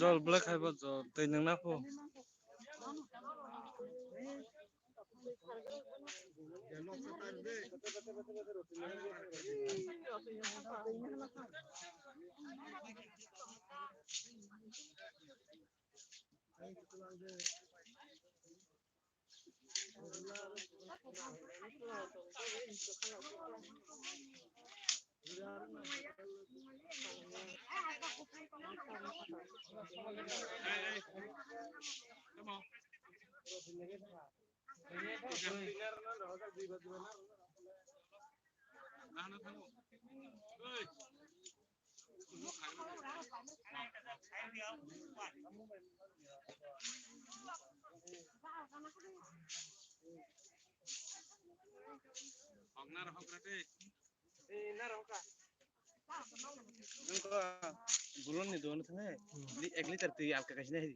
জল ব্ল্যাক খাইব জল তুই নং না ফো bulan nih doang nih, ek liter tuh alka kasih nih,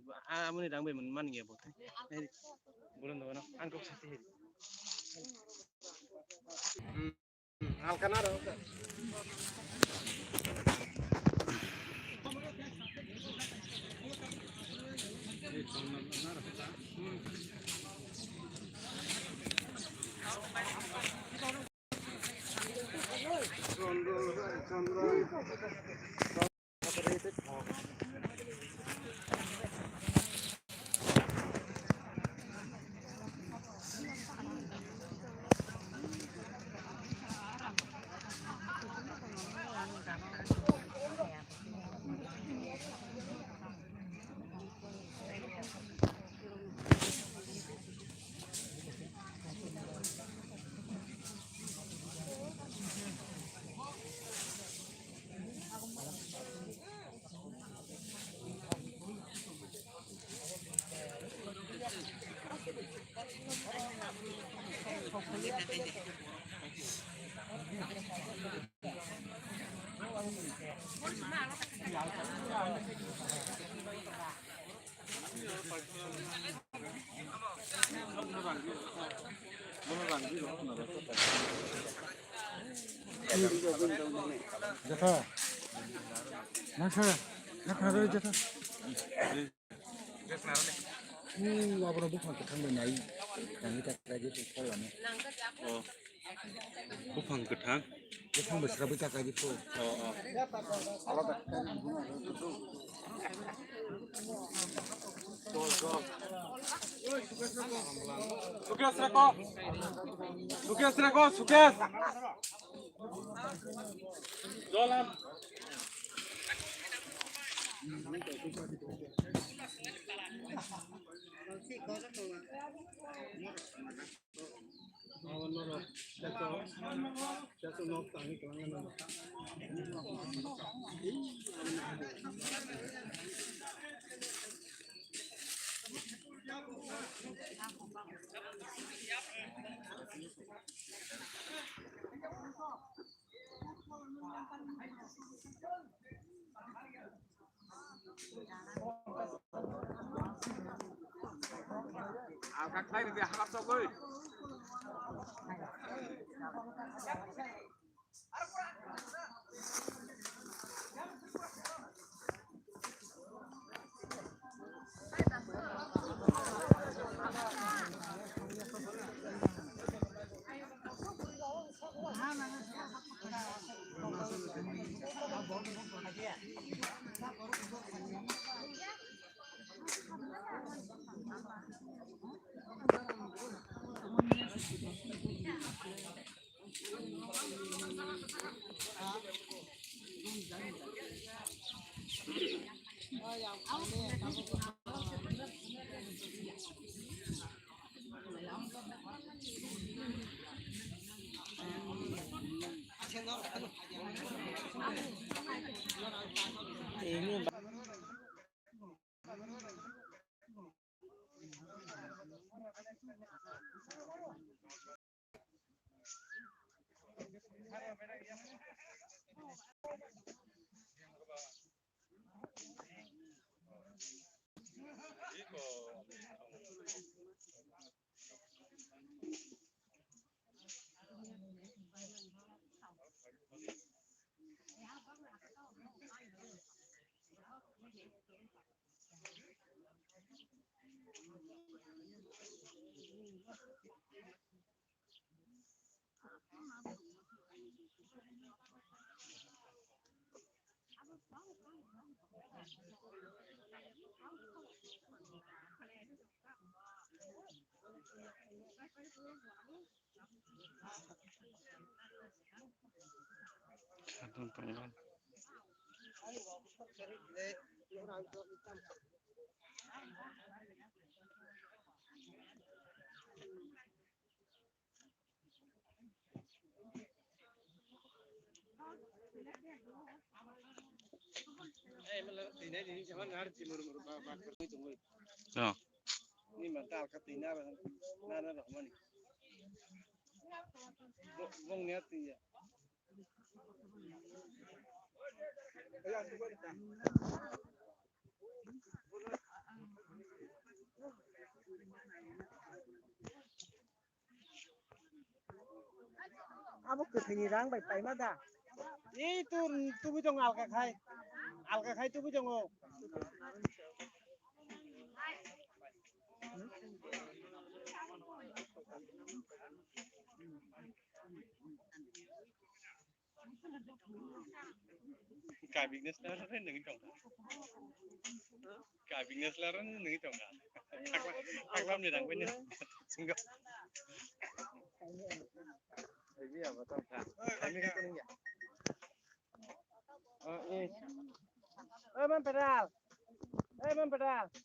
amun nih dang bemen man ya bote, bulan doang, angkop sih. Alka nara. Jatha, nasa, nakara jatha. Wabra bukan ketang benai, kami tak lagi tukar lama. Oh, bukan ketang, bukan besar kita lagi tu. Oh. Sukses reko, sukses. Dolam. Các thầy thì học cho tôi. Ini mental katina nana rahmani. Wong niat ya. Abo ketinggian baik-baik mana? Itu bujang alka khai itu bujang oh. Cả business là rất là những trọng cả business là rất là những trọng các làm gì đang bên nhau xin gặp thấy gì à mà tao thả thấy mình cái này Man pedal.